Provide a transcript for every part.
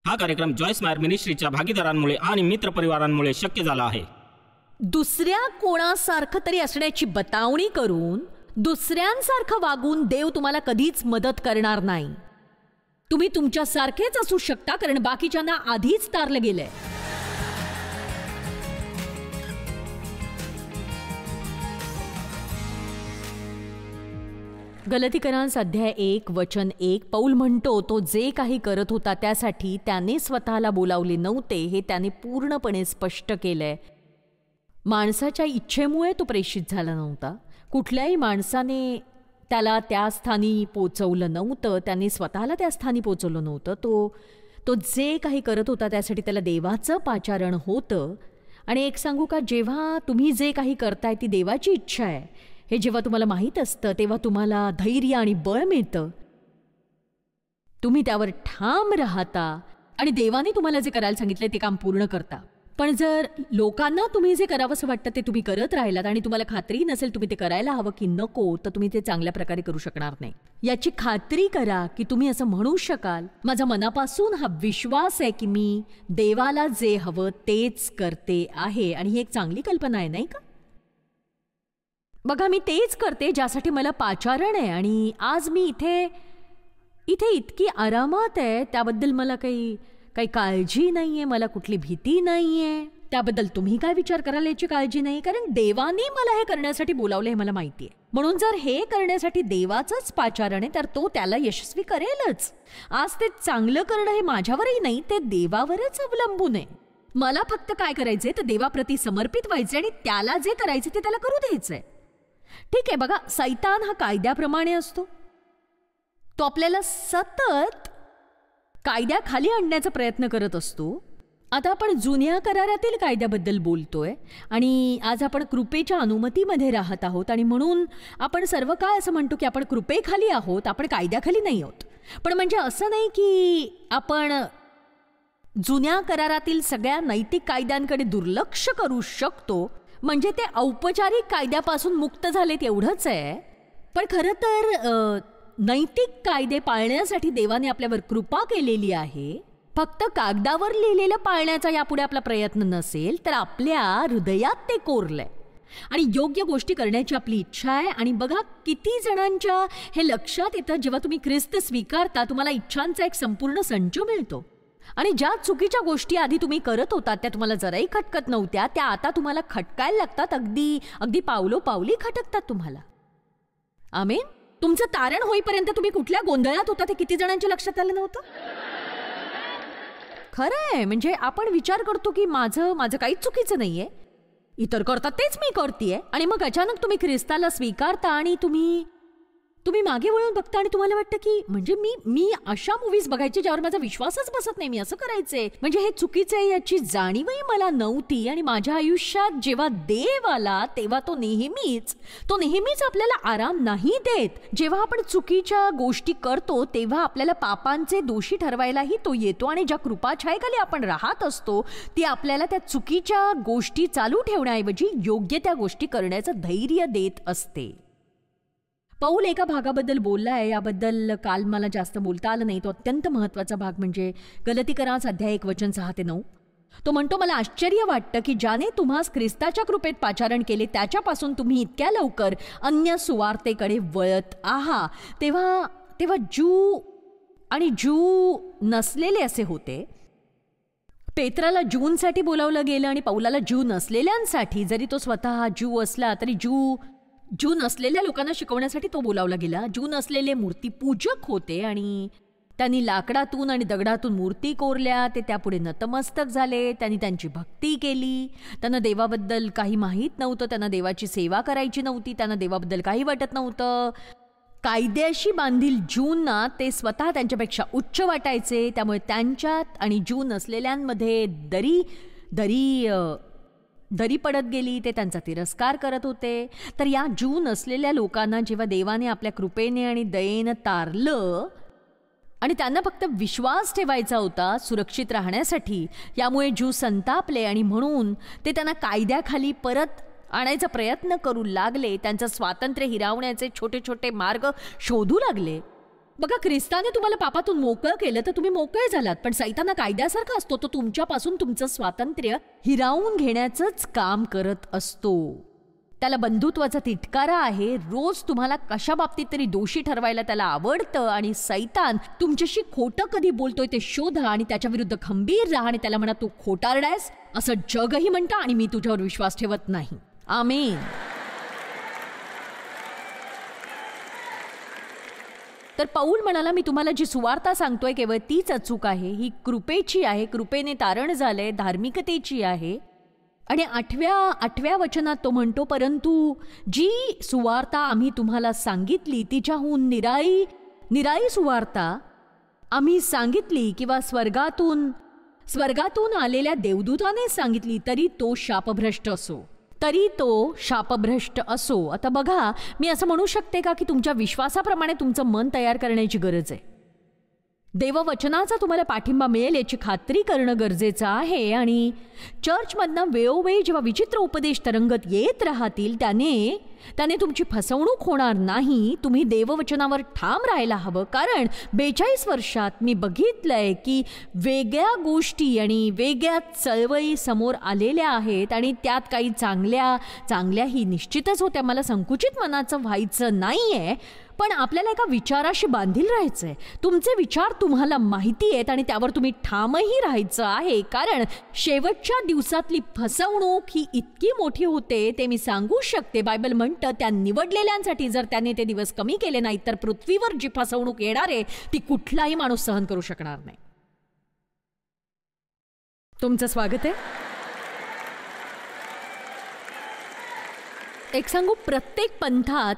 हा कार्यक्रम जॉयस मायर मिनिस्ट्रीच्या भागीदारांमुळे आणि मित्रपरिवारांमुळे शक्य झाला आहे. दुसऱ्या कोणासारखं तरी असण्याची बतावणी करून दुसऱ्यांसारखं वागून देव तुम्हाला कधीच मदत करणार नाही. तुम्ही तुमच्यासारखेच असू शकता, कारण बाकीच्यांना आधीच तारलं गेलंय. गलतीकरांस अध्याय 1 वचन 1 पौल म्हणतो, तो जे काही करत होता त्यासाठी त्याने स्वतःला बोलावले नव्हते हे त्याने पूर्णपणे स्पष्ट केलंय. माणसाच्या इच्छेमुळे तो प्रेषित झाला नव्हता. कुठल्याही माणसाने त्याला त्या स्थानी पोचवलं नव्हतं, त्याने स्वतःला त्या स्थानी पोचवलं नव्हतं. तो जे काही करत होता त्यासाठी त्याला देवाचं पाचारण होतं. आणि एक सांगू का, जेव्हा तुम्ही जे काही करताय ती देवाची इच्छा आहे हे जेव्हा तुम्हाला माहीत असतं तेव्हा तुम्हाला धैर्य आणि बळ मिळतं. तुम्ही त्यावर ठाम राहता आणि देवाने तुम्हाला जे करायला सांगितलं ते काम पूर्ण करता. पण जर लोकांना तुम्ही जे करावंसं वाटतं ते तुम्ही करत राहिलात आणि तुम्हाला खात्री नसेल तुम्ही ते करायला हवं की नको, तर तुम्ही ते चांगल्या प्रकारे करू शकणार नाही. याची खात्री करा की तुम्ही असं म्हणू शकाल, माझा मनापासून हा विश्वास आहे की मी देवाला जे हवं तेच करते आहे. आणि ही एक चांगली कल्पना आहे, नाही का? बघा, मी तेच करते ज्यासाठी मला पाचारण आहे. आणि आज मी इथे इतकी आरामात आहे, त्याबद्दल मला काही काळजी नाहीये, मला कुठली भीती नाहीये. त्याबद्दल तुम्ही काय विचार कराल याची काळजी नाही, कारण देवाने मला हे करण्यासाठी बोलावलं हे मला माहिती आहे. म्हणून जर हे करण्यासाठी देवाचंच पाचारण आहे तर तो त्याला यशस्वी करेलच. आज ते चांगलं करणं हे माझ्यावरही नाही, ते देवावरच अवलंबून आहे. मला फक्त काय करायचंय तर देवाप्रती समर्पित व्हायचंय आणि त्याला जे करायचं ते त्याला करू द्यायचंय. ठीक आहे, बघा, सैतान हा कायद्याप्रमाणे असतो. तो आपल्याला सतत कायद्याखाली आणण्याचा प्रयत्न करत असतो. आता आपण जुन्या करारातील कायद्याबद्दल बोलतोय आणि आज आपण कृपेच्या अनुमतीमध्ये राहत आहोत. आणि म्हणून आपण सर्व काळ असं म्हणतो की आपण कृपेखाली आहोत, आपण कायद्याखाली नाही आहोत. पण म्हणजे असं नाही की आपण जुन्या करारातील सगळ्या नैतिक कायद्यांकडे दुर्लक्ष करू शकतो, म्हणजे ते औपचारिक कायद्यापासून मुक्त झालेत एवढंच आहे. पण खरं तर नैतिक कायदे पाळण्यासाठी देवाने आपल्यावर कृपा केलेली आहे. फक्त कागदावर लिहिलेलं पाळण्याचा यापुढे आपला प्रयत्न नसेल तर आपल्या हृदयात ते कोरलंय आणि योग्य गोष्टी करण्याची आपली इच्छा आहे. आणि बघा, किती जणांच्या हे लक्षात येतं जेव्हा तुम्ही ख्रिस्त स्वीकारता, तुम्हाला इच्छांचा एक संपूर्ण संच मिळतो. आणि ज्या चुकीच्या गोष्टी आधी तुम्ही करत होतात त्या तुम्हाला जराही खटकत नव्हत्या, त्या आता तुम्हाला खटकायला लागतात. अगदी पावलोपावली खटकतात तुम्हाला. आमेन. तुमचं तारण होईपर्यंत तुम्ही कुठल्या गोंधळात होता ते किती जणांच्या लक्षात आलं नव्हतं? खरं आहे. म्हणजे आपण विचार करतो की माझं काहीच चुकीचं नाहीये, इतर करतात तेच मी करतेय. आणि मग अचानक तुम्ही ख्रिस्ताला स्वीकारता आणि तुम्ही मागे वळून बघता आणि तुम्हाला वाटतं की म्हणजे मी अशा मूव्हीज बघायचे ज्यावर माझा विश्वासच बसत नाही, मी असं करायचे, म्हणजे हे चुकीचं आहे याची जाणीवही मला नव्हती. आणि माझ्या आयुष्यात जेव्हा देव आला तेव्हा तो नेहमीच आपल्याला आराम नाही देत. जेव्हा आपण चुकीच्या गोष्टी करतो तेव्हा आपल्याला पापांचे दोषी ठरवायलाही तो येतो. आणि ज्या कृपाछायेखाली आपण राहत असतो ती आपल्याला त्या चुकीच्या गोष्टी चालू ठेवण्याऐवजी योग्य त्या गोष्टी करण्याचं धैर्य देत असते. पौल एका भागाबद्दल बोलला आहे, याबद्दल काल मला जास्त बोलता आलं नाही. तो अत्यंत महत्त्वाचा भाग म्हणजे गलतीकरांस अध्याय 1 वचन 6 ते 9. तो म्हणतो, मला आश्चर्य वाटतं की ज्याने तुम्हास ख्रिस्ताच्या कृपेत पाचारण केले त्याच्यापासून तुम्ही इतक्या लवकर अन्य सुवार्तेकडे वळत आहात. तेव्हा ज्यू नसलेले असे होते. पेत्राला ज्यूंसाठी बोलावलं गेलं आणि पौलाला ज्यू नसलेल्यांसाठी, जरी तो स्वतः ज्यू असला तरी ज्यू नसलेल्या लोकांना शिकवण्यासाठी तो बोलावला गेला. ज्यू नसलेले मूर्तीपूजक होते आणि त्यांनी लाकडातून आणि दगडातून मूर्ती कोरल्या. ते त्यापुढे नतमस्तक झाले, त्यांनी त्यांची भक्ती केली. त्यांना देवाबद्दल काही माहीत नव्हतं, त्यांना देवाची सेवा करायची नव्हती, त्यांना देवाबद्दल काही वाटत नव्हतं. कायद्याशी बांधील ज्यूंना ते स्वतः त्यांच्यापेक्षा उच्च वाटायचे. त्यामुळे त्यांच्यात आणि ज्यू नसलेल्यांमध्ये दरी पडत गेली. ते त्यांचा तिरस्कार करत होते. तर या ज्यू नसलेल्या लोकांना जेव्हा देवाने आपल्या कृपेने आणि दयेनं तारलं आणि त्यांना फक्त विश्वास ठेवायचा होता सुरक्षित राहण्यासाठी, यामुळे ज्यू संतापले आणि म्हणून ते त्यांना कायद्याखाली परत आणायचा प्रयत्न करू लागले. त्यांचं स्वातंत्र्य हिरावण्याचे छोटे छोटे मार्ग शोधू लागले. बघा, ख्रिस्ताने तुम्हाला पापातून मोकळं केलं तर तुम्ही मोकळे झालात, पण सैतान कायद्यासारखा असतो, तो तुमच्यापासून तुमचं स्वातंत्र्य हिरावून घेण्याचंच काम करत असतो. त्याला बंधुत्वाचा तिटकारा आहे. रोज तुम्हाला कशा बाबतीत तरी दोषी ठरवायला त्याला आवडतं, आणि सैतान तुमच्याशी खोटं कधी बोलतोय ते शोधा आणि त्याच्या विरुद्ध खंबीर राहा आणि त्याला म्हणा तू खोटारडायस असं जगही म्हणतं, आणि मी तुझ्यावर विश्वास ठेवत नाही. आमेन. तर पौल म्हणाला, मी तुम्हाला जी सुवार्ता सांगतोय केवळ तीच अचूक आहे, ही कृपेची आहे, कृपेने तारण झालंय, धार्मिकतेची आहे. आणि आठव्या वचनात तो म्हणतो, परंतु जी सुवार्ता आम्ही तुम्हाला सांगितली तिच्याहून निराळी सुवार्ता आम्ही सांगितली किंवा स्वर्गातून आलेल्या देवदूताने सांगितली तरी तो शापभ्रष्ट असो. आता बघा, मी असं म्हणू शकते का की तुमच्या विश्वासाप्रमाणे तुमचं मन तयार करण्याची गरज आहे. देववचनाचा तुम्हाला पाठिंबा मिळेल याची खात्री करणं गरजेचं आहे. आणि चर्चमधनं वेळोवेळी जेव्हा विचित्र उपदेश तरंगत येत राहतील त्याने तुमची फसवणूक होणार नाही. तुम्ही देववचनावर ठाम राहायला हवं, कारण 42 वर्षात मी बघितलंय की वेगळ्या गोष्टी आणि वेगळ्या चळवळी समोर आलेल्या आहेत, आणि त्यात काही चांगल्याही निश्चितच होत्या. मला संकुचित मनाचं व्हायचं नाहीये, पण आपल्याला एका विचाराशी बांधील राहायचंय. तुमचे विचार तुम्हाला माहिती आहेत आणि त्यावर तुम्ही ठामही राहायचं आहे, कारण शेवटच्या दिवसातली फसवणूक ही इतकी मोठी होते ते मी सांगू शकते. बायबल म्हणतं, त्या निवडलेल्यांसाठी जर त्याने ते दिवस कमी केले नाहीत तर पृथ्वीवर जी फसवणूक येणार आहे ती कुठलाही माणूस सहन करू शकणार नाही. तुमचं स्वागत आहे. एक सांगू, प्रत्येक पंथात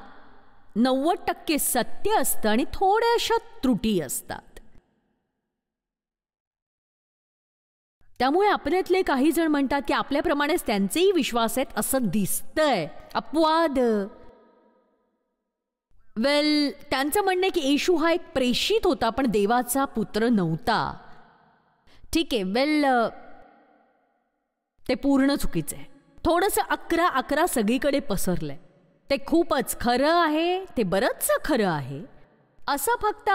90% सत्य असतं आणि थोड्याशा त्रुटी असतात. त्यामुळे आपल्यातले काही जण म्हणतात की आपल्याप्रमाणेच त्यांचेही विश्वास आहेत असं दिसतंय. अपवाद. त्यांचं म्हणणं आहे की येशू हा एक प्रेषित होता पण देवाचा पुत्र नव्हता. ठीक आहे, ते पूर्ण चुकीचं आहे. थोडंसं 11 सगळीकडे पसरलंय. ते खूपच खरं आहे, ते बरंचसं खरं आहे असं फक्त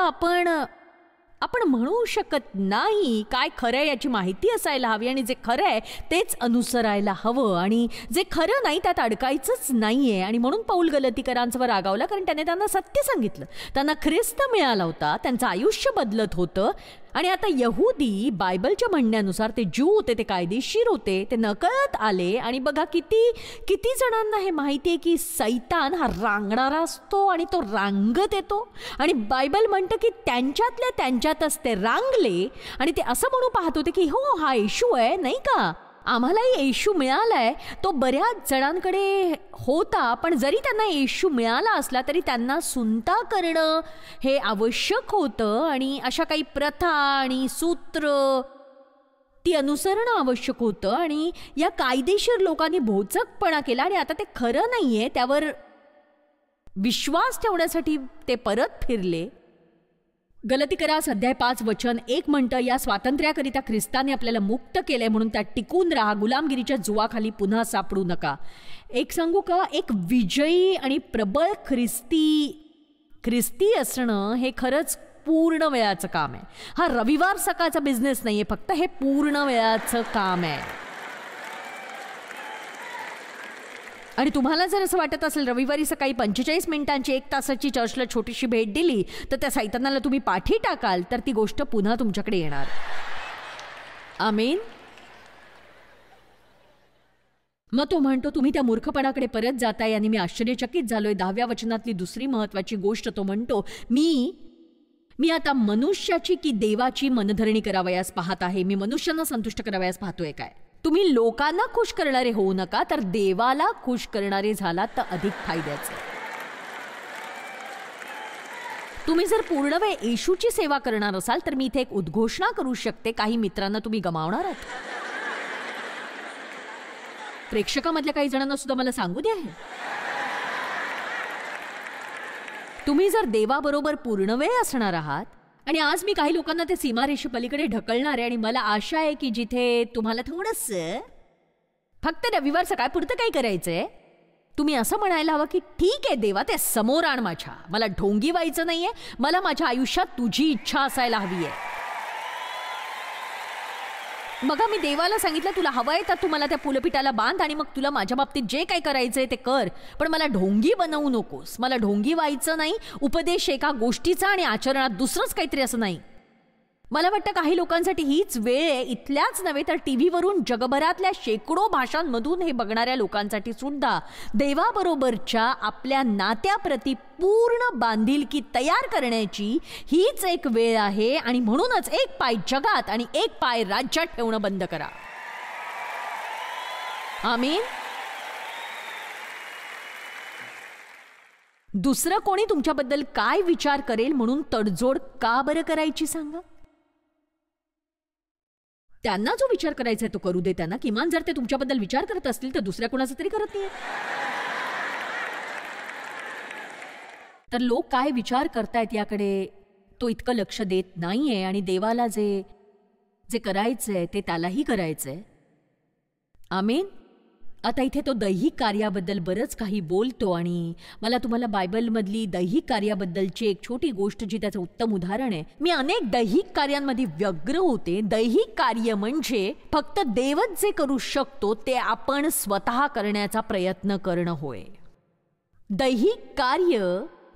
आपण म्हणू शकत नाही. काय खरं आहे याची माहिती असायला हवी, आणि जे खरं आहे तेच अनुसरायला हवं, आणि जे खरं नाही त्यात अडकायचंच नाहीये. आणि म्हणून पौल गलतीकरांवर रागावला, कारण त्याने त्यांना सत्य सांगितलं. त्यांना ख्रिस्त मिळाला होता, त्यांचं आयुष्य बदलत होतं. आणि आता यहुदी बायबलच्या म्हणण्यानुसार ते ज्यू होते, ते कायदेशीर होते, ते नकळत आले. आणि बघा किती जणांना हे माहिती आहे की सैतान हा रांगणारा असतो आणि तो रांगत येतो, आणि बायबल म्हणतं की त्यांच्यातच ते रांगले आणि ते असं म्हणू पाहत होते की हो हा येशू आहे, नाही का, आम्हालाही येशू मिळालाय. तो बऱ्याच जणांकडे होता, पण जरी त्यांना येशू मिळाला असला तरी त्यांना सुनता करणं हे आवश्यक होतं, आणि अशा काही प्रथा आणि सूत्र ती अनुसरणं आवश्यक होतं. आणि या कायदेशीर लोकांनी भोचकपणा केला, आणि आता ते खरं नाहीये त्यावर विश्वास ठेवण्यासाठी ते परत फिरले. गलतीकरास अध्याय 5 वचन 1 म्हणतं, या स्वातंत्र्याकरिता ख्रिस्ताने आपल्याला मुक्त केलंय म्हणून त्यात टिकून राहा, गुलामगिरीच्या जुवाखाली पुन्हा सापडू नका. एक सांगू का, एक विजयी आणि प्रबळ ख्रिस्ती असणं हे खरंच पूर्ण वेळाचं काम आहे. हा रविवार सकाळचा बिझनेस नाहीये, फक्त हे पूर्ण वेळाचं काम आहे. आणि तुम्हाला जर असं वाटत असेल रविवारी सकाळी 45 मिनिटांची 1 तासाची चर्चला छोटीशी भेट दिली तर त्या सैतानाला तुम्ही पाठी टाकाल, तर ती गोष्ट पुन्हा तुमच्याकडे येणार. आमेन. मग तो म्हणतो, तुम्ही त्या मूर्खपणाकडे परत जाताय आणि मी आश्चर्यचकित झालोय. 10व्या वचनातली दुसरी महत्वाची गोष्ट तो म्हणतो, मी आता मनुष्याची की देवाची मनधरणी करावयास पाहत आहे. मी मनुष्यांना संतुष्ट करावयास पाहतोय काय. तुम्ही लोकांना खुश करणारे होऊ नका, तर देवाला खुश करणारे झालात तर अधिक फायद्याचे. तुम्ही जर पूर्ण वेळ येशूची सेवा करणार असाल तर मी इथे एक उद्घोषणा करू शकते, काही मित्रांना तुम्ही गमावणार आहात. प्रेक्षकामधल्या काही जणांना सुद्धा मला सांगू द्या, तुम्ही जर देवाबरोबर पूर्ण वेळ असणार आहात, आणि आज मी काही लोकांना ते सीमारेषे पलीकडे ढकलणार आहे, आणि मला आशा आहे की जिथे तुम्हाला थोडंसं फक्त रविवार सकाळपुरतं काय करायचंय तुम्ही असं म्हणायला हवं की ठीक आहे देवा, ते समोर आण माझ्या, मला ढोंगी व्हायचं नाहीये, मला माझ्या आयुष्यात तुझी इच्छा असायला हवी आहे. मग मी देवाला सांगितलं तुला हवंय तर तू मला त्या पुलपिटाला बांध आणि मग तुला माझ्या बाबतीत जे काही करायचंय ते कर, पण मला ढोंगी बनवू नकोस. मला ढोंगी व्हायचं नाही. उपदेश एका गोष्टीचा आणि आचरणात दुसरंच काहीतरी असं नाही. मला वाटतं काही लोकांसाठी हीच वेळ आहे, इथल्याच नव्हे तर टीव्हीवरून जगभरातल्या शेकडो भाषांमधून हे बघणाऱ्या लोकांसाठी सुद्धा देवाबरोबरच्या आपल्या नात्याप्रती पूर्ण बांधिलकी तयार करण्याची हीच एक वेळ आहे. आणि म्हणूनच एक पाय जगात आणि एक पाय राज्यात ठेवणं बंद करा. आमीन. दुसरं कोणी तुमच्याबद्दल काय विचार करेल म्हणून तडजोड का बरं करायची सांगा. त्यांना जो विचार करायचा आहे तो करू दे त्यांना. किमान जर ते तुमच्याबद्दल विचार करत असतील तर दुसऱ्या कोणाचा तरी करत नाही. तर लोक काय विचार करतायत याकडे तो इतकं लक्ष देत नाहीये आणि देवाला जे जे करायचंय ते त्यालाही करायचंय. आमीन. आता इथे तो दैहिक कार्याबद्दल बरंच काही बोलतो आणि मला तुम्हाला बायबलमधली दैहिक कार्याबद्दलची एक छोटी गोष्ट जी त्याचं उत्तम उदाहरण आहे. मी अनेक दैहिक कार्यांमध्ये व्यग्र होते. दैहिक कार्य म्हणजे फक्त देवच जे करू शकतो ते आपण स्वतः करण्याचा प्रयत्न करणं होय. दैहिक कार्य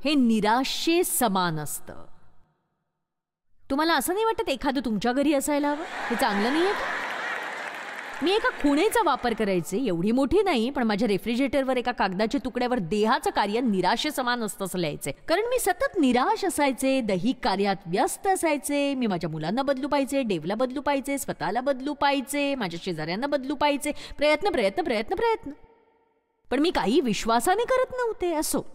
हे निराशे समान असतं. तुम्हाला असं नाही वाटत एखादं तुमच्या घरी असायला हवं? हे चांगलं नाही आहे. मी एका खुणेचा वापर करायचे, एवढी मोठी नाही, पण माझ्या रेफ्रिजरेटरवर एका कागदाच्या तुकड्यावर देहाचं कार्य निराशे समान असतं असं लिहायचे. कारण मी सतत निराश असायचे, दैहिक कार्यात व्यस्त असायचे. मी माझ्या मुलांना बदलू पाहिजे, देवला बदलू पाहिजे, स्वतःला बदलू पाहिजे, माझ्या शेजाऱ्यांना बदलू पाहिजे. प्रयत्न प्रयत्न प्रयत्न प्रयत्न. पण मी काही विश्वासाने करत नव्हते. असो.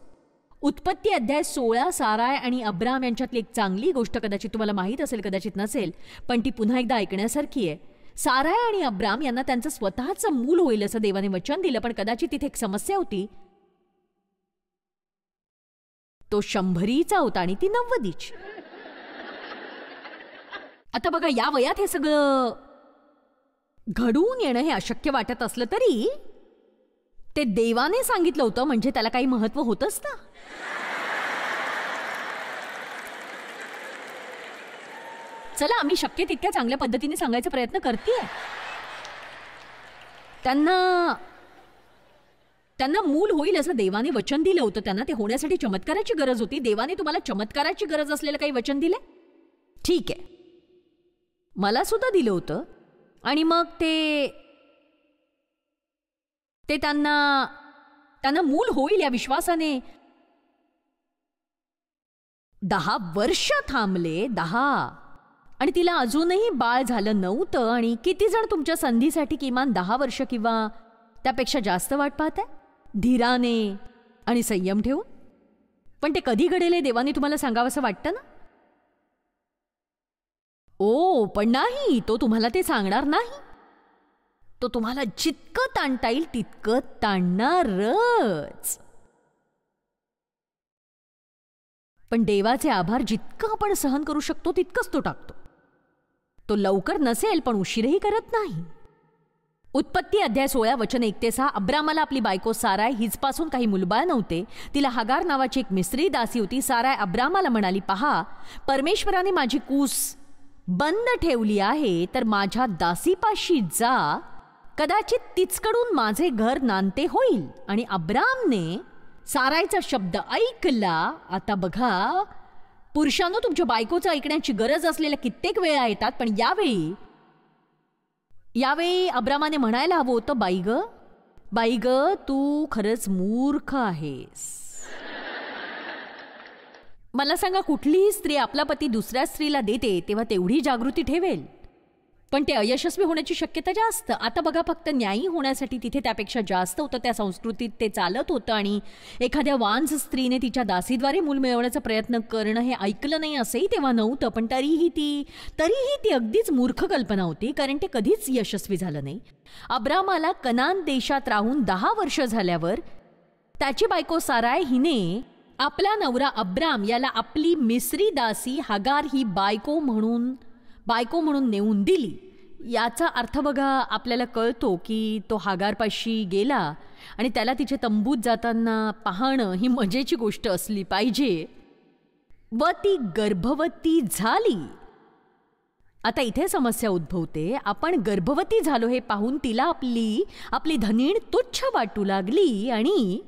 उत्पत्ती अध्याय 16 साराय आणि अब्राम यांच्यातली एक चांगली गोष्ट कदाचित तुम्हाला माहीत असेल, कदाचित नसेल, पण ती पुन्हा एकदा ऐकण्यासारखी आहे. साराय आणि अब्राम यांना त्यांचं स्वतःचं मूल होईल असं देवाने वचन दिलं, पण कदाचित तिथे एक समस्या होती. तो 100चा होता आणि ती 90ची. आता बघा, या वयात हे सगळं घडून येणं हे अशक्य वाटत असलं तरी ते देवाने सांगितलं होतं म्हणजे त्याला काही महत्व होतंच ना. चला, आम्ही शक्य तितक्या चांगल्या पद्धतीने सांगायचा प्रयत्न करतेय. त्यांना मूल होईल असं देवाने वचन दिलं होतं. त्यांना ते होण्यासाठी चमत्काराची गरज होती. देवाने तुम्हाला चमत्काराची गरज असलेलं काही वचन दिलंय? ठीक आहे, मला सुद्धा दिलं होतं. आणि मग ते त्यांना मूल होईल या विश्वासाने 10 वर्ष थांबले. 10. आणि तिला अजूनही बाळ झालं नव्हतं. आणि किती जण तुमच्या संधीसाठी किमान 10 वर्ष किंवा त्यापेक्षा जास्त वाट पाहताय धीराने आणि संयम ठेवून? पण ते कधी घडेल हे देवाने तुम्हाला सांगावंसं वाटतं ना. ओ, पण नाही, तो तुम्हाला ते सांगणार नाही. तो तुम्हाला जितकं ताणता येईल तितकं ताणणारच. पण देवाचे आभार जितकं आपण सहन करू शकतो तितकंच तो टाकतो. तो लवकर नसेल पण उशीरही करत नाही. उत्पत्ती अध्याय 16 वचन 1 ते 6. अब्रामाला आपली बायको साराय हिजपासून काही मुलबाळ नव्हते. तिला हगार नावाची एक मिस्री दासी होती. साराय अब्रामाला म्हणाली, पहा, परमेश्वराने माझी कूस बंद ठेवली आहे, तर माझ्या दासीपाशी जा, कदाचित तिचकडून माझे घर नांदते होईल. आणि अब्रामने सारायचा शब्द ऐकला. आता बघा पुरुषांनो, तुमच्या बायकोचं ऐकण्याची गरज असलेल्या कित्येक वेळा येतात, पण यावेळी अब्रामाने म्हणायला हवं होतं, बाई ग, तू खरंच मूर्ख आहेस. मला सांगा, कुठलीही स्त्री आपला पती दुसऱ्या स्त्रीला देते तेव्हा तेवढी जागृती ठेवेल, पण ते अयशस्वी होण्याची शक्यता जास्त. आता बघा, फक्त न्यायी होण्यासाठी तिथे त्यापेक्षा जास्त होतं. त्या संस्कृतीत ते चालत होतं. आणि एखाद्या वांझ स्त्रीने तिच्या दासीद्वारे मूल मिळवण्याचा प्रयत्न करणं हे ऐकलं नाही असंही तेव्हा नव्हतं. पण तरीही ती अगदीच मूर्ख कल्पना होती, कारण ते कधीच यशस्वी झालं नाही. अब्रामाला कनान देशात राहून 10 वर्ष झाल्यावर त्याची बायको साराय हिने आपला नवरा अब्राम याला आपली मिस्री दासी हगार ही बायको म्हणून नेऊन दिली. याचा अर्थ बघा आपल्याला कळतो की तो हागारपाशी गेला आणि त्याला तिच्या तंबूत जाताना पाहणं ही मजेची गोष्ट असली पाहिजे व ती गर्भवती झाली. आता इथे समस्या उद्भवते. आपण गर्भवती झालो हे पाहून तिला आपली धनीण तुच्छ वाटू लागली. आणि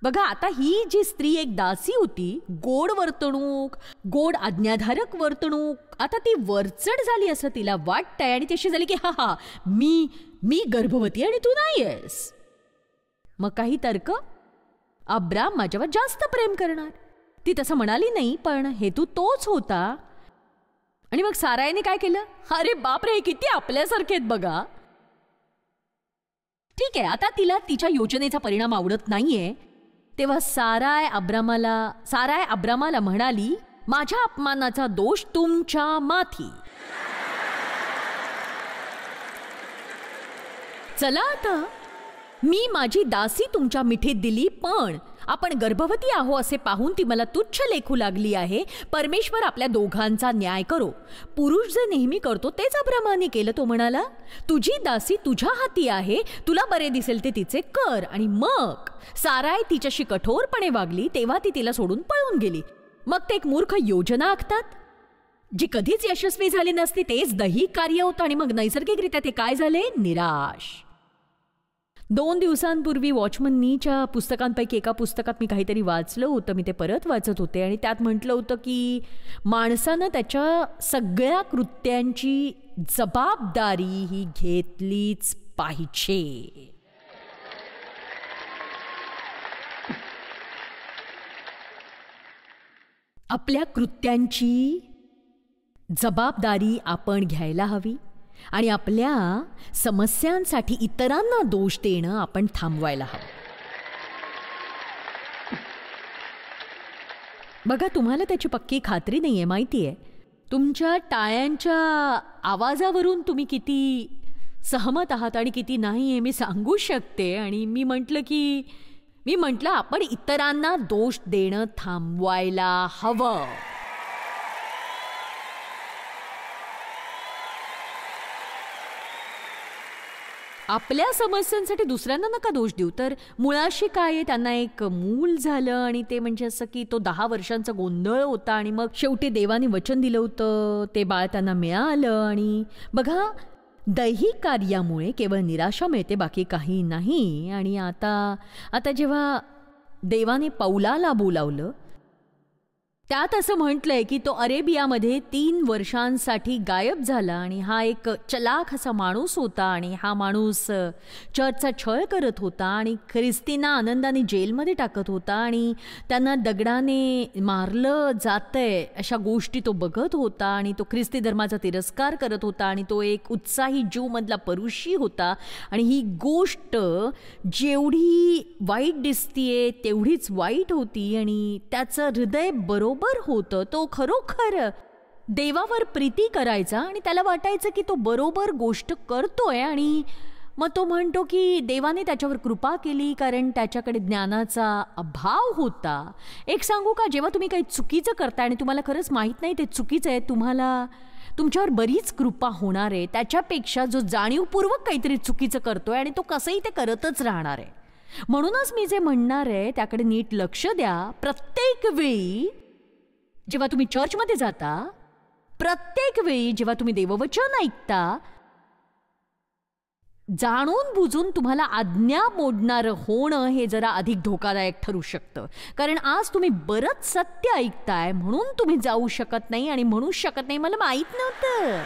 बघा आता ही जी स्त्री एक दासी होती, गोड वर्तणूक, गोड आज्ञाधारक वर्तणूक, आता ती वरचढ झाली असं तिला वाटतंय आणि तशी झाली की हा हा मी गर्भवती आणि तू नाहीयेस. मग काही तर्क? अब्राम माझ्यावर जास्त प्रेम करणार. ती तसं म्हणाली नाही, पण हेतू तोच होता. आणि मग सारायने काय केलं? अरे बापरे, हे किती आपल्यासारखेत बघा. ठीक आहे, आता तिला तिच्या योजनेचा परिणाम आवडत नाहीये. तेव्हा साराय अब्रामाला म्हणाली, माझ्या अपमानाचा दोष तुमच्या माथी. चला आता मी माझी दासी तुमच्या मिठीत दिली, पण आपण गर्भवती आहो असे पाहून ती मला तुच्छ लेखू लागली आहे. परमेश्वर आपल्या दोघांचा न्याय करो. पुरुष जे नेहमी करतो तेच अब्रामाने केलं. तो म्हणाला, तुझी दासी तुझ्या हाती आहे, तुला बरे दिसेल ते तिचे कर. आणि मग साराय तिच्याशी कठोरपणे वागली, तेव्हा ती तिला सोडून पळून गेली. मग ते एक मूर्ख योजना आखतात जी कधीच यशस्वी झाली नसती. तेच दैहिक कार्य होतं आणि मग नैसर्गिकरित्या ते काय झाले? निराश. 2 दिवसांपूर्वी वॉचमननीच्या पुस्तकांपैकी एका पुस्तकात मी काहीतरी वाचलं होतं. मी ते परत वाचत होते आणि त्यात म्हटलं होतं की माणसानं त्याच्या सगळ्या कृत्यांची जबाबदारी ही घेतलीच पाहिजे. आपल्या कृत्यांची जबाबदारी आपण घ्यायला हवी आणि आपल्या समस्यांसाठी इतरांना दोष देणं आपण थांबवायला हवं. बघा, तुम्हाला त्याची पक्की खात्री नाहीये, माहितीये. तुमच्या टाळ्यांच्या आवाजावरून तुम्ही किती सहमत आहात आणि किती नाही हे मी सांगू शकते. आणि मी म्हटलं आपण इतरांना दोष देणं थांबवायला हवं. आपल्या समस्यांसाठी दुसऱ्यांना नका दोष देऊ. तर मुळाशी काय आहे, त्यांना एक मूल झालं आणि ते म्हणजे असं की तो 10 वर्षांचा गोंधळ होता आणि मग शेवटी देवाने वचन दिलं होतं, ते बाळ त्यांना मिळालं. आणि बघा, दैहिक कार्यामुळे केवळ निराशा मिळते, बाकी काही नाही. आणि आता जेव्हा देवाने पौलाला बोलावलं, त्यात असं म्हटलंय की तो अरेबियामध्ये 3 वर्षांसाठी गायब झाला आणि हा एक चलाख असा माणूस होता आणि हा माणूस चर्चचा छळ करत होता आणि ख्रिस्तींना आनंदाने जेलमध्ये टाकत होता आणि त्यांना दगडाने मारलं जातंय अशा गोष्टी तो बघत होता आणि तो ख्रिस्ती धर्माचा तिरस्कार करत होता आणि तो एक उत्साही ज्यूमधला परुषी होता. आणि ही गोष्ट जेवढी वाईट दिसतीये तेवढीच वाईट होती आणि त्याचं हृदय बरोबर होतं. तो खरोखर देवावर प्रीती करायचा आणि त्याला वाटायचं की तो बरोबर गोष्ट करतोय. आणि मग तो म्हणतो की देवाने त्याच्यावर कृपा केली कारण त्याच्याकडे ज्ञानाचा अभाव होता. एक सांगू का, जेव्हा तुम्ही काही चुकीचं करताय आणि तुम्हाला खरंच माहीत नाही ते चुकीचं आहे, तुमच्यावर बरीच कृपा होणार आहे त्याच्यापेक्षा जो जाणीवपूर्वक काहीतरी चुकीचं करतोय आणि तो कसंही ते करतच राहणार आहे. म्हणूनच मी जे म्हणणार आहे त्याकडे नीट लक्ष द्या. प्रत्येक वेळी जेव्हा तुम्ही चर्चमध्ये जाता, प्रत्येक वेळी जेव्हा तुम्ही देववचन ऐकता, जाणून बुजून तुम्हाला आज्ञा मोडणारं होणं हे जरा अधिक धोकादायक ठरू शकतं. कारण आज तुम्ही बरंच सत्य ऐकताय म्हणून तुम्ही जाऊ शकत नाही आणि म्हणू शकत नाही मला माहीत नव्हतं.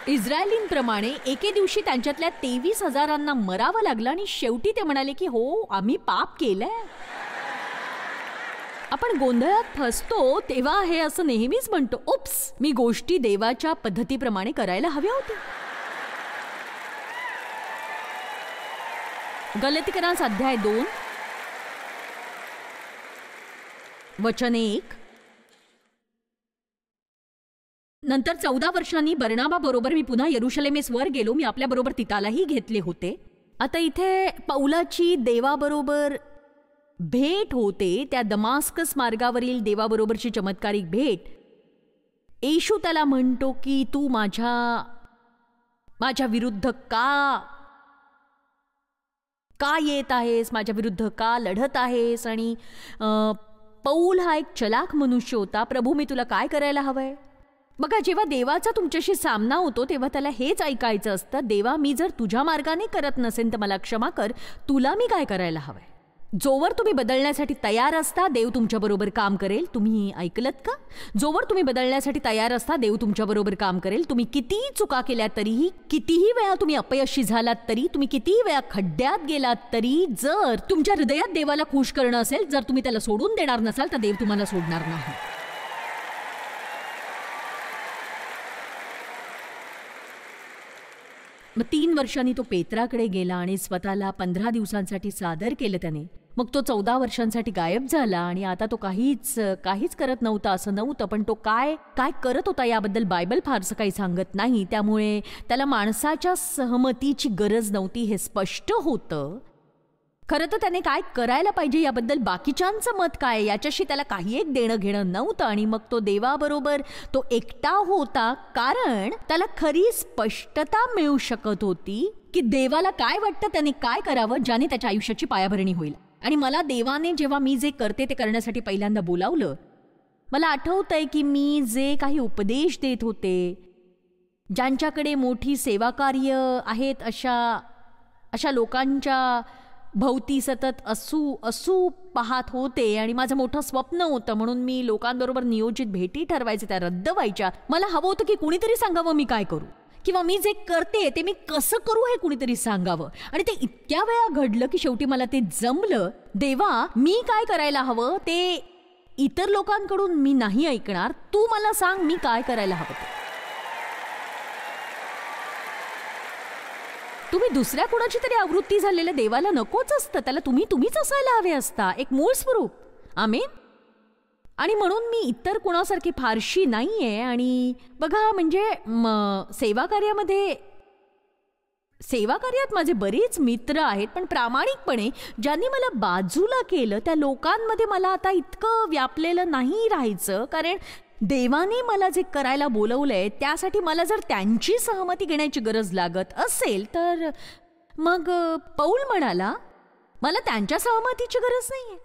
इस्रायलींप्रमाणे एके दिवशी त्यांच्यातल्या 23,000 मरावं लागलं आणि शेवटी ते म्हणाले की हो, आम्ही पाप केलंय. आपण गोंधळात फसतो तेव्हा हे असं नेहमीच म्हणतो, उप्स, मी गोष्टी देवाच्या पद्धतीप्रमाणे करायला हव्या होत्या. गलातियरांचा अध्याय 2 वचन 1. नंतर 14 वर्षांनी बर्नाबा बरोबर मी पुन्हा यरुशलेमेसवर गेलो. मी आपल्याबरोबर तितालाही घेतले होते. आता इथे पौलाची देवाबरोबर भेट होते, त्या दमास्कस मार्गावरील देवाबरोबरची चमत्कारिक भेट. येशू त्याला म्हणतो की तू माझ्या विरुद्ध का येत आहेस, माझ्या विरुद्ध का लढत आहेस. आणि पौल हा एक चलाक मनुष्य होता. प्रभू, मी तुला काय करायला हवंय. बघा, जेव्हा देवाचा तुमच्याशी सामना होतो तेव्हा त्याला हेच ऐकायचं असतं, देवा, मी जर तुझ्या मार्गाने करत नसेन तर मला क्षमा कर, तुला मी काय करायला हवंय. जोवर तुम्ही बदलण्यासाठी तयार असता देव तुमच्याबरोबर काम करेल. तुम्ही ऐकलत का? जोवर तुम्ही बदलण्यासाठी तयार असता देव तुमच्याबरोबर काम करेल. तुम्ही कितीही चुका केल्या तरीही, कितीही वेळा तुम्ही अपयशी झालात तरी, तुम्ही कितीही वेळा खड्ड्यात गेलात तरी, जर तुमच्या हृदयात देवाला खुश करणं असेल, जर तुम्ही त्याला सोडून देणार नसाल तर देव तुम्हाला सोडणार नाही. मग 3 वर्षांनी तो पेत्राकडे गेला आणि स्वतःला 15 दिवसांसाठी सादर केलं त्याने. मग तो 14 वर्षांसाठी गायब झाला आणि आता तो काहीच करत नव्हता असं नव्हतं, पण तो काय करत होता याबद्दल बायबल फारसं काही सांगत नाही. त्यामुळे त्याला माणसाच्या सहमतीची गरज नव्हती हे स्पष्ट होतं. खरं तर त्याने काय करायला पाहिजे याबद्दल बाकीच्यांचं मत काय याच्याशी त्याला काही एक देणं घेणं नव्हतं. आणि मग तो देवाबरोबर तो एकटा होता, कारण त्याला खरी स्पष्टता मिळू शकत होती की देवाला काय वाटतं, त्याने काय करावं ज्याने त्याच्या आयुष्याची पायाभरणी होईल. आणि मला देवाने जेव्हा मी जे करते ते करण्यासाठी पहिल्यांदा बोलावलं, मला आठवतंय की मी जे काही उपदेश देत होते, ज्यांच्याकडे मोठी सेवाकार्य आहेत अशा लोकांच्या भोवती सतत असू पाहत होते. आणि माझं मोठं स्वप्न होतं, म्हणून मी लोकांबरोबर नियोजित भेटी ठरवायचे, त्या रद्द व्हायच्या. मला हवं होतं की कुणीतरी सांगावं मी काय करू, किंवा मी जे करते ते मी कसं करू हे कुणीतरी सांगावं. आणि ते इतक्या वेळा घडलं की शेवटी मला ते जमलं. देवा, मी काय करायला हवं ते इतर लोकांकडून मी नाही ऐकणार, तू मला सांग मी काय करायला हवं ते. तुम्ही दुसऱ्या कोणाची तरी आवृत्ती झालेल्या देवाला नकोच असतं, त्याला तुम्हीच असायला हवे असता, एक मूळ स्वरूप. आमेन. आणि म्हणून मी इतर कुणासारखी फारशी नाहीये. आणि बघा, म्हणजे सेवाकार्यात माझे बरेच मित्र आहेत, पण प्रामाणिकपणे ज्यांनी मला बाजूला केलं त्या लोकांमध्ये मला आता इतकं व्यापलेलं नाही राहायचं. कारण देवाने मला जे करायला बोलवलंय त्यासाठी मला जर त्यांची सहमती घेण्याची गरज लागत असेल तर मग पौल म्हणाला, मला त्यांच्या सहमतीची गरज नाहीये.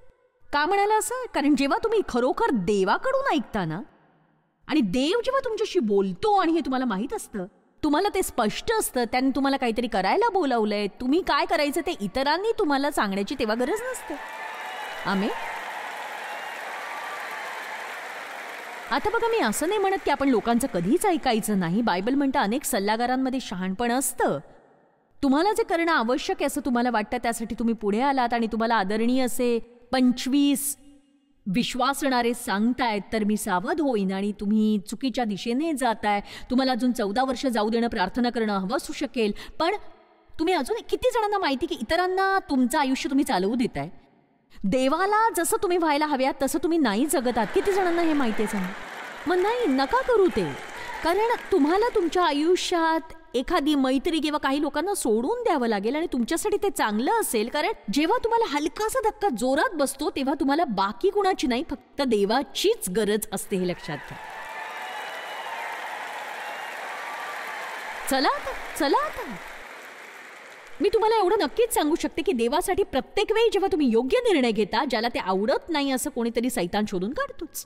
का म्हणाला असं? कारण जेव्हा तुम्ही खरोखर देवाकडून ऐकता ना, आणि देव जेव्हा तुमच्याशी बोलतो आणि हे तुम्हाला माहीत असतं, तुम्हाला ते स्पष्ट असतं, त्याने तुम्हाला काहीतरी करायला बोलावलंय, तुम्ही काय करायचं ते इतरांनी तुम्हाला सांगण्याची तेव्हा गरज नसते. आमेन. आता बघा, मी असं नाही म्हणत की आपण लोकांचं कधीच ऐकायचं नाही. बायबल म्हणतं अनेक सल्लागारांमध्ये शहाणपण असतं. तुम्हाला जे करणं आवश्यक आहे असं तुम्हाला वाटतं, त्यासाठी तुम्ही पुढे आलात आणि तुम्हाला आदरणीय असे 25 विश्वासणारे सांगतायत, तर मी सावध होईन. आणि तुम्ही चुकीच्या दिशेने जाताय. तुम्हाला अजून 14 वर्ष जाऊ देणं, प्रार्थना करणं हवं असू शकेल, पण तुम्ही अजून किती जणांना माहिती की इतरांना तुमचं आयुष्य तुम्ही चालवू देताय. देवाला जसं तुम्ही व्हायला हव्यात तसं तुम्ही नाही जगत आहात. किती जणांना हे माहिती आहे सांगा? मग नाही, नका करू ते. कारण तुम्हाला तुमच्या आयुष्यात एखादी मैत्री किंवा काही लोकांना सोडून द्यावं लागेल आणि तुमच्यासाठी ते चांगलं असेल. कारण जेव्हा तुम्हाला हलकासा धक्का जोरात बसतो तेव्हा तुम्हाला बाकी कुणाची नाही, फक्त देवाचीच गरज असते, हे लक्षात घ्या. चला आता मी तुम्हाला एवढं नक्कीच सांगू शकते की देवासाठी प्रत्येक वेळी जेव्हा तुम्ही योग्य निर्णय घेता, ज्याला ते आवडत नाही असं कोणीतरी सैतान शोधून काढतोच.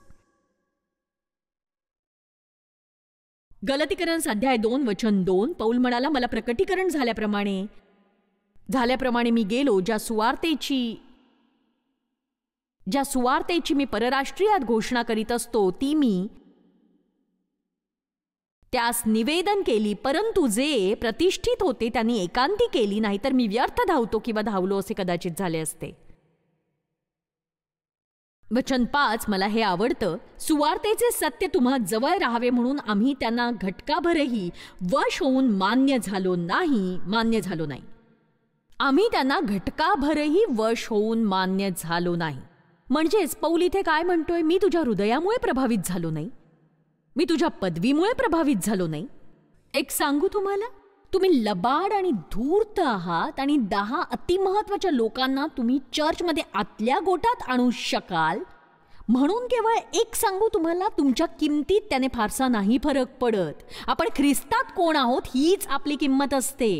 गलतीकरण अध्याय 2 वचन 2, पौल म्हणाला, मला प्रकटीकरण झाल्याप्रमाणे मी गेलो, ज्या सुवार्तेची मी परराष्ट्रीयात घोषणा करीत असतो ती मी त्यास निवेदन केली, परंतु जे प्रतिष्ठित होते त्यांनी एकांती केली, नाहीतर मी व्यर्थ धावतो किंवा धावलो असे कदाचित झाले असते. वचन 5, मला हे आवडतं. सुवार्तेचे सत्य तुम्हा जवळ राहावे म्हणून आम्ही त्यांना घटकाभरही वश होऊन मान्य झालो नाही. आम्ही त्यांना घटकाभरही वश होऊन मान्य झालो नाही. म्हणजेच पौल इथे काय म्हणतोय, मी तुझ्या हृदयामुळे प्रभावित झालो नाही, मी तुझ्या पदवीमुळे प्रभावित झालो नाही. एक सांगू तुम्हाला, तुम्ही लबाड आणि धूर्त आहात आणि 10 अतिमहत्वाच्या लोकांना तुम्ही चर्चमध्ये आतल्या गोटात आणू शकाल म्हणून केवळ एक सांगू तुम्हाला, तुमच्या किमतीत त्याने फारसा नाही फरक पडत. आपण ख्रिस्तात कोण आहोत हीच आपली किंमत असते.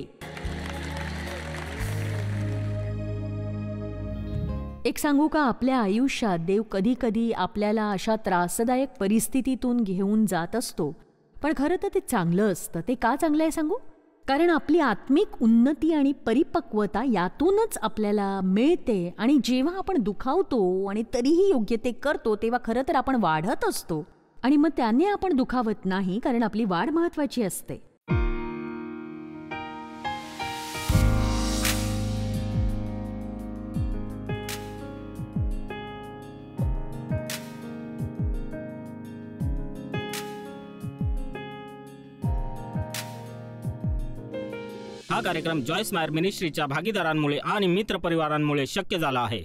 एक सांगू का, आपल्या आयुष्यात देव कधी कधी आपल्याला अशा त्रासदायक परिस्थितीतून घेऊन जात असतो, पण खरं तर ते चांगलं असतं. ते का चांगलं आहे सांगू? कारण आपली आत्मिक उन्नती आणि परिपक्वता यातूनच आपल्याला मिळते. आणि जेव्हा आपण दुखावतो आणि तरीही योग्य ते करतो, तेव्हा खरं तर आपण वाढत असतो. आणि मग त्याने आपण दुखावत नाही, कारण आपली वाढ महत्वाची असते. हा कार्यक्रम जॉयस मायर मिनिस्ट्रीच्या भागीदारांमुळे आणि मित्रपरिवारांमुळे शक्य झाला आहे.